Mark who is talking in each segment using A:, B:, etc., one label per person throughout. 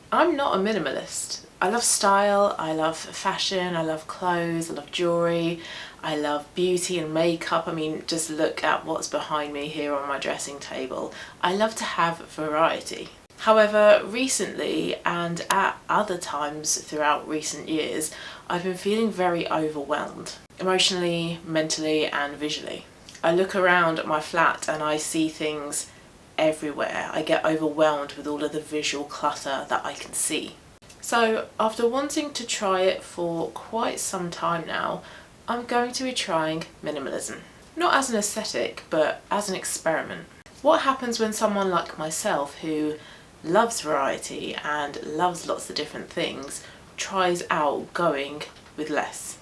A: I'm not a minimalist. I love style, I love fashion, I love clothes, I love jewellery, I love beauty and makeup. I mean, just look at what's behind me here on my dressing table. I love to have variety. However, recently and at other times throughout recent years, I've been feeling very overwhelmed, emotionally, mentally and visually. I look around at my flat and I see things everywhere. I get overwhelmed with all of the visual clutter that I can see. So after wanting to try it for quite some time now, I'm going to be trying minimalism. Not as an aesthetic, but as an experiment. What happens when someone like myself, who loves variety and loves lots of different things, tries out going with less?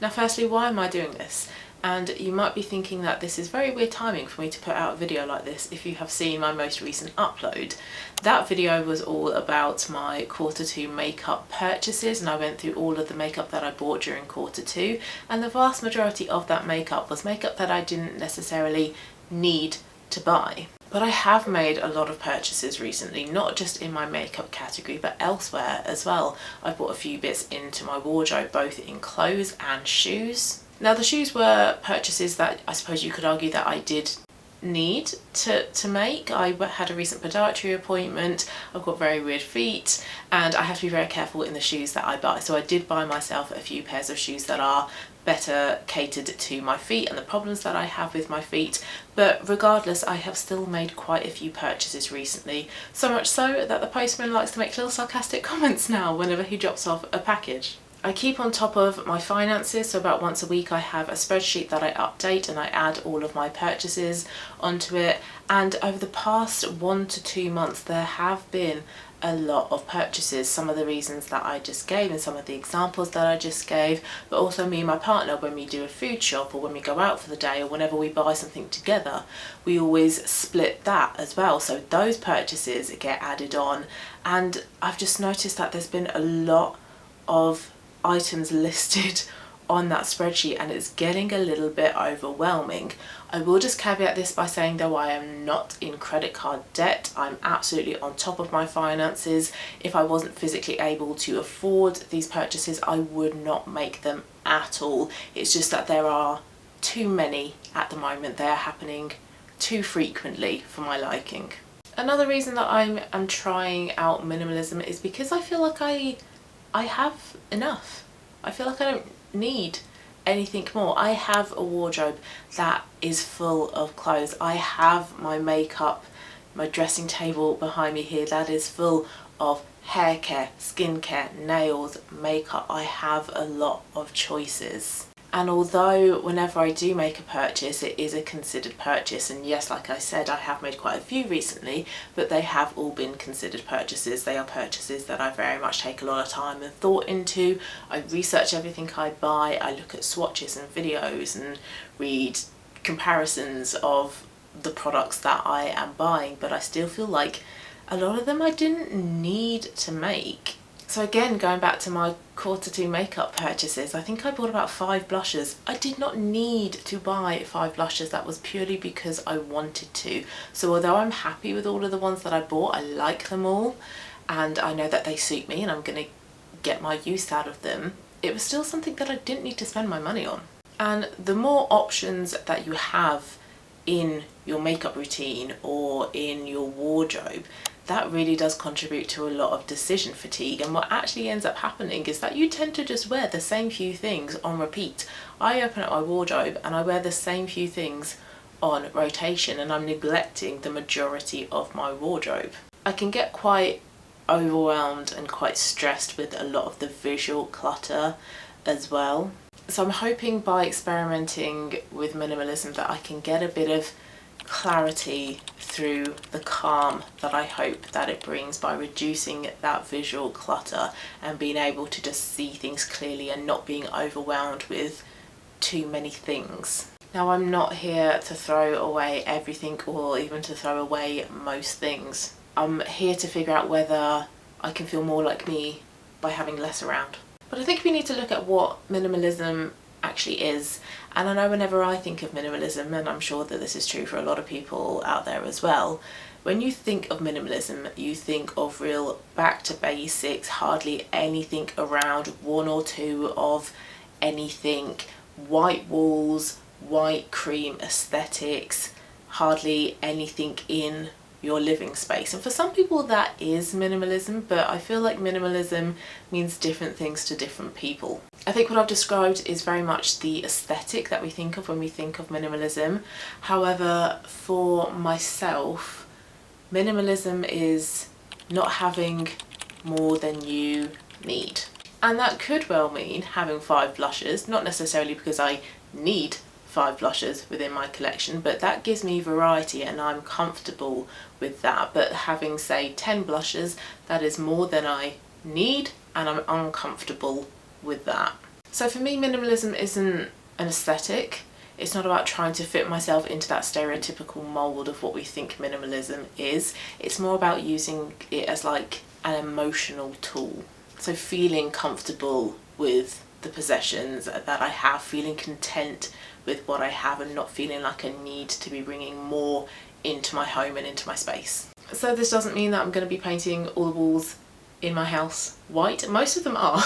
A: Now firstly, why am I doing this? And you might be thinking that this is very weird timing for me to put out a video like this if you have seen my most recent upload. That video was all about my Q2 makeup purchases, and I went through all of the makeup that I bought during Q2, and the vast majority of that makeup was makeup that I didn't necessarily need to buy. But I have made a lot of purchases recently, not just in my makeup category but elsewhere as well. I bought a few bits into my wardrobe, both in clothes and shoes. Now the shoes were purchases that I suppose you could argue that I did need to make. I had a recent podiatry appointment, I've got very weird feet, and I have to be very careful in the shoes that I buy. So I did buy myself a few pairs of shoes that are better catered to my feet and the problems that I have with my feet, but regardless I have still made quite a few purchases recently, so much so that the postman likes to make little sarcastic comments now whenever he drops off a package. I keep on top of my finances, so about once a week I have a spreadsheet that I update and I add all of my purchases onto it, and over the past 1 to 2 months there have been a lot of purchases. Some of the reasons that I just gave and some of the examples that I just gave, but also me and my partner, when we do a food shop or when we go out for the day or whenever we buy something together, we always split that as well, so those purchases get added on. And I've just noticed that there's been a lot of items listed on that spreadsheet and it's getting a little bit overwhelming. I will just caveat this by saying though I am not in credit card debt. I'm absolutely on top of my finances. If I wasn't physically able to afford these purchases, I would not make them at all. It's just that there are too many at the moment. They are happening too frequently for my liking. Another reason that I'm trying out minimalism is because I feel like I have enough. I feel like I don't need anything more. I have a wardrobe that is full of clothes. I have my makeup, my dressing table behind me here that is full of hair care, skincare, nails, makeup. I have a lot of choices. And although whenever I do make a purchase, it is a considered purchase, and yes, like I said, I have made quite a few recently, but they have all been considered purchases. They are purchases that I very much take a lot of time and thought into. I research everything I buy, I look at swatches and videos and read comparisons of the products that I am buying, but I still feel like a lot of them I didn't need to make. So again, going back to my Q2 makeup purchases, I think I bought about 5 blushes. I did not need to buy 5 blushes, that was purely because I wanted to. So although I'm happy with all of the ones that I bought, I like them all, and I know that they suit me and I'm going to get my use out of them, it was still something that I didn't need to spend my money on. And the more options that you have in your makeup routine or in your wardrobe, that really does contribute to a lot of decision fatigue. And what actually ends up happening is that you tend to just wear the same few things on repeat. I open up my wardrobe and I wear the same few things on rotation, and I'm neglecting the majority of my wardrobe. I can get quite overwhelmed and quite stressed with a lot of the visual clutter as well. So I'm hoping by experimenting with minimalism that I can get a bit of clarity through the calm that I hope that it brings by reducing that visual clutter and being able to just see things clearly and not being overwhelmed with too many things. Now, I'm not here to throw away everything or even to throw away most things. I'm here to figure out whether I can feel more like me by having less around. But I think we need to look at what minimalism actually is. And I know whenever I think of minimalism, and I'm sure that this is true for a lot of people out there as well, When you think of minimalism, you think of real back to basics, hardly anything around, one or two of anything, white walls, white cream aesthetics, hardly anything in your living space. And for some people that is minimalism, but I feel like minimalism means different things to different people. I think what I've described is very much the aesthetic that we think of when we think of minimalism. However, for myself, minimalism is not having more than you need. And that could well mean having 5 blushes, not necessarily because I need 5 blushes within my collection, but that gives me variety and I'm comfortable with that. But having, say, 10 blushes, that is more than I need and I'm uncomfortable with that. So for me, minimalism isn't an aesthetic. It's not about trying to fit myself into that stereotypical mold of what we think minimalism is. It's more about using it as like an emotional tool. So feeling comfortable with the possessions that I have, feeling content with what I have and not feeling like I need to be bringing more into my home and into my space. So this doesn't mean that I'm going to be painting all the walls in my house white. Most of them are.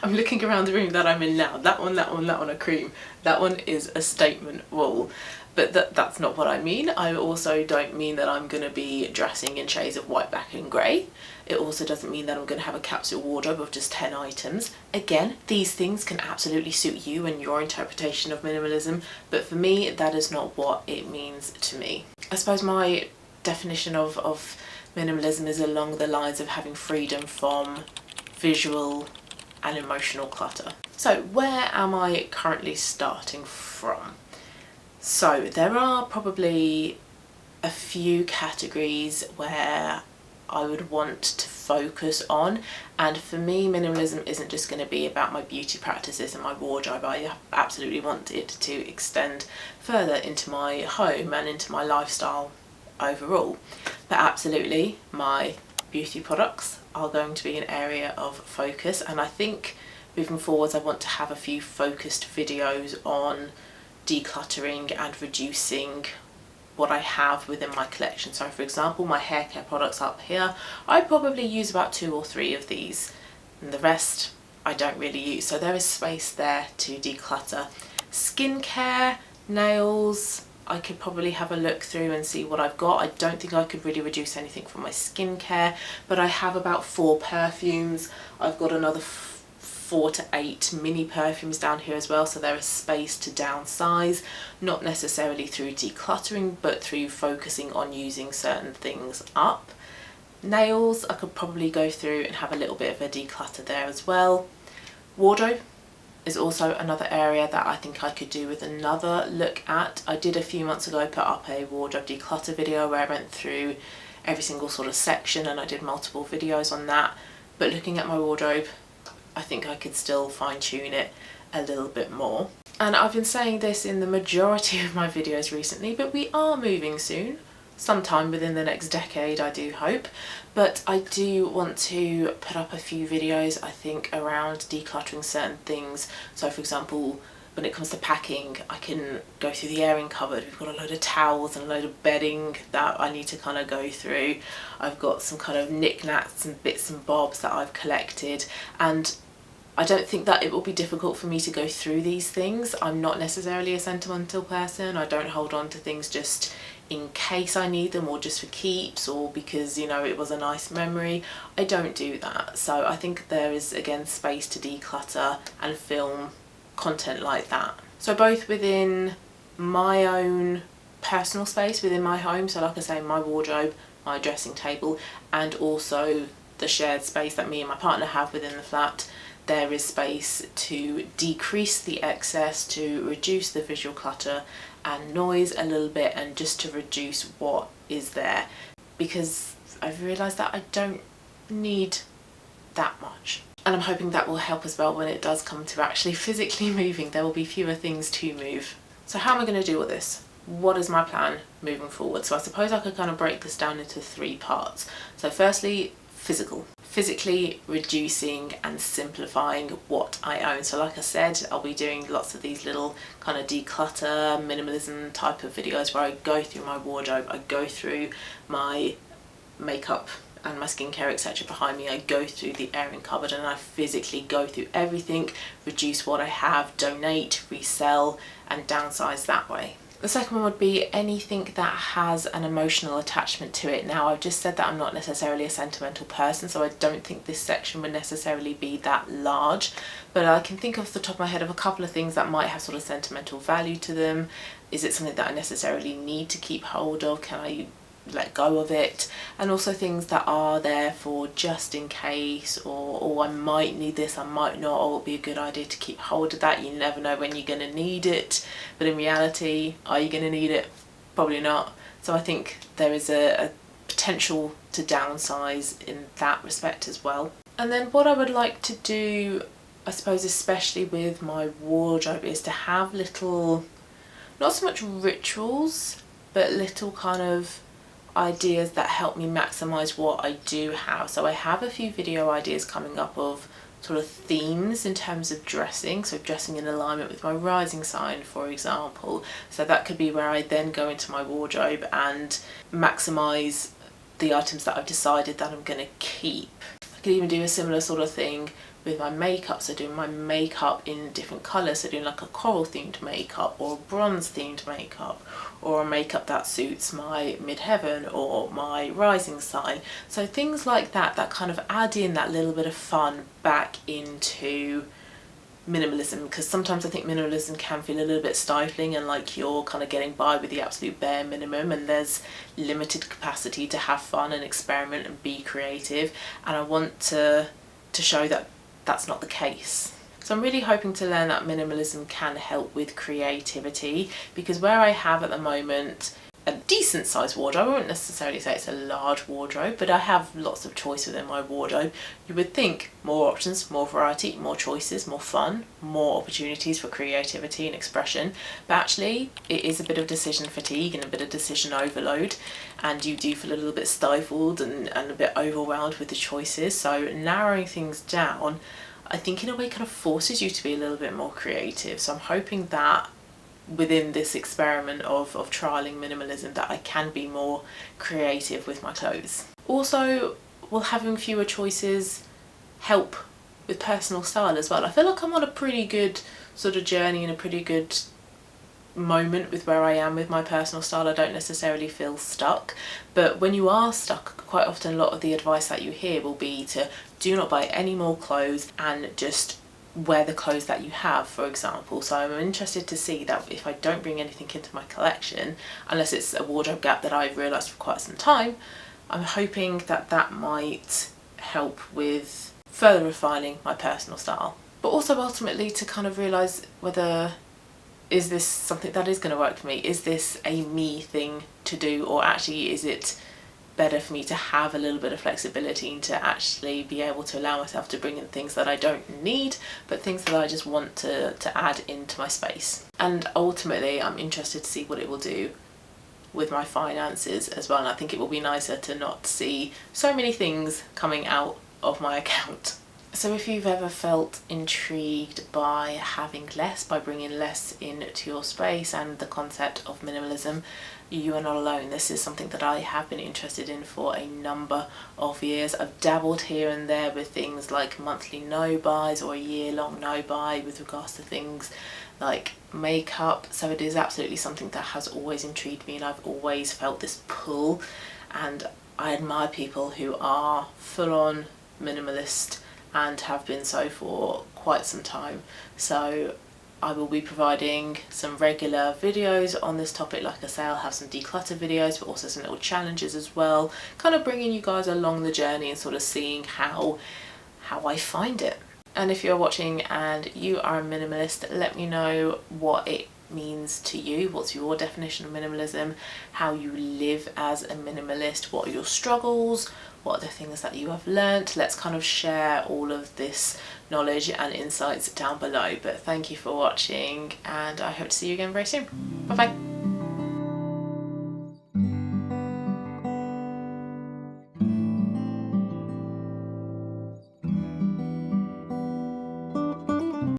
A: I'm looking around the room that I'm in now. That one are cream. That one is a statement wall. But that's not what I mean. I also don't mean that I'm going to be dressing in shades of white, black and grey. It also doesn't mean that I'm going to have a capsule wardrobe of just 10 items. Again, these things can absolutely suit you and your interpretation of minimalism, but for me, that is not what it means to me. I suppose my definition of minimalism is along the lines of having freedom from visual and emotional clutter. So where am I currently starting from? So there are probably a few categories where I would want to focus on, and for me minimalism isn't just going to be about my beauty practices and my wardrobe. I absolutely want it to extend further into my home and into my lifestyle overall. But absolutely my beauty products are going to be an area of focus, and I think moving forwards I want to have a few focused videos on decluttering and reducing what I have within my collection. So for example, my hair care products up here, I probably use about 2 or 3 of these, and the rest I don't really use, so there is space there to declutter. Skincare, nails, I could probably have a look through and see what I've got. I don't think I could really reduce anything from my skincare, but I have about 4 perfumes. I've got another 4 to 8 mini perfumes down here as well, so there is space to downsize, not necessarily through decluttering but through focusing on using certain things up. Nails, I could probably go through and have a little bit of a declutter there as well. Wardrobe is also another area that I think I could do with another look at. I did a few months ago put up a wardrobe declutter video where I went through every single sort of section and I did multiple videos on that, but looking at my wardrobe, I think I could still fine-tune it a little bit more. And I've been saying this in the majority of my videos recently, but we are moving soon, sometime within the next decade I do hope, but I do want to put up a few videos I think around decluttering certain things. So for example, when it comes to packing, I can go through the airing cupboard. We've got a load of towels and a load of bedding that I need to kind of go through. I've got some kind of knickknacks and bits and bobs that I've collected, and I don't think that it will be difficult for me to go through these things. I'm not necessarily a sentimental person. I don't hold on to things just in case I need them or just for keeps or because, you know, it was a nice memory. I don't do that. So I think there is again space to declutter and film content like that. So both within my own personal space within my home, so like I say, my wardrobe, my dressing table, and also the shared space that me and my partner have within the flat, there is space to decrease the excess, to reduce the visual clutter and noise a little bit, and just to reduce what is there, because I've realised that I don't need that much. And I'm hoping that will help as well when it does come to actually physically moving. There will be fewer things to move. So how am I going to deal with this? What is my plan moving forward? So I suppose I could kind of break this down into 3 parts. So firstly, physical. physically reducing and simplifying what I own. So like I said, I'll be doing lots of these little kind of declutter, minimalism type of videos where I go through my wardrobe, I go through my makeup and my skincare etc behind me, I go through the airing cupboard and I physically go through everything, reduce what I have, donate, resell and downsize that way. The second one would be anything that has an emotional attachment to it. Now I've just said that I'm not necessarily a sentimental person, so I don't think this section would necessarily be that large, but I can think off the top of my head of a couple of things that might have sort of sentimental value to them. Is it something that I necessarily need to keep hold of? Can I let go of it? And also things that are there for just in case, or I might need this, I might not, or it'll be a good idea to keep hold of that. You never know when you're going to need it, but in reality, are you going to need it? Probably not. So I think there is a potential to downsize in that respect as well. And then what I would like to do, I suppose especially with my wardrobe, is to have little, not so much rituals, but little kind of ideas that help me maximize what I do have. So I have a few video ideas coming up of sort of themes in terms of dressing, so dressing in alignment with my rising sign, for example. So that could be where I then go into my wardrobe and maximize the items that I've decided that I'm going to keep. I could even do a similar sort of thing with my makeup, so doing my makeup in different colours, so doing like a coral themed makeup or a bronze themed makeup, or a makeup that suits my midheaven or my rising sign. So things like that that kind of add in that little bit of fun back into minimalism, because sometimes I think minimalism can feel a little bit stifling and like you're kind of getting by with the absolute bare minimum, and there's limited capacity to have fun and experiment and be creative, and I want to show that that's not the case. So I'm really hoping to learn that minimalism can help with creativity, because where I have at the moment a decent sized wardrobe, I won't necessarily say it's a large wardrobe, but I have lots of choice within my wardrobe. You would think more options, more variety, more choices, more fun, more opportunities for creativity and expression, but actually it is a bit of decision fatigue and a bit of decision overload, and you do feel a little bit stifled and a bit overwhelmed with the choices. So narrowing things down, I think in a way kind of forces you to be a little bit more creative. So I'm hoping that within this experiment of trialing minimalism that I can be more creative with my clothes. Also, will having fewer choices help with personal style as well? I feel like I'm on a pretty good sort of journey and a pretty good moment with where I am with my personal style. I don't necessarily feel stuck, but when you are stuck, quite often a lot of the advice that you hear will be to do not buy any more clothes and just wear the clothes that you have, for example. So I'm interested to see that if I don't bring anything into my collection, unless it's a wardrobe gap that I've realised for quite some time, I'm hoping that that might help with further refining my personal style. But also ultimately to kind of realise whether, is this something that is going to work for me? Is this a me thing to do, or actually is it better for me to have a little bit of flexibility and to actually be able to allow myself to bring in things that I don't need, but things that I just want to add into my space. And ultimately I'm interested to see what it will do with my finances as well, and I think it will be nicer to not see so many things coming out of my account. So if you've ever felt intrigued by having less, by bringing less into your space and the concept of minimalism, you are not alone. This is something that I have been interested in for a number of years. I've dabbled here and there with things like monthly no buys or a year-long no buy with regards to things like makeup. So it is absolutely something that has always intrigued me, and I've always felt this pull, and I admire people who are full-on minimalist and have been so for quite some time. So I will be providing some regular videos on this topic. Like I say, I'll have some declutter videos, but also some little challenges as well, kind of bringing you guys along the journey and sort of seeing how I find it. And if you're watching and you are a minimalist, let me know what it means to you. What's your definition of minimalism? How you live as a minimalist? What are your struggles? What are the things that you have learnt? Let's kind of share all of this knowledge and insights down below. But thank you for watching, and I hope to see you again very soon. Bye bye.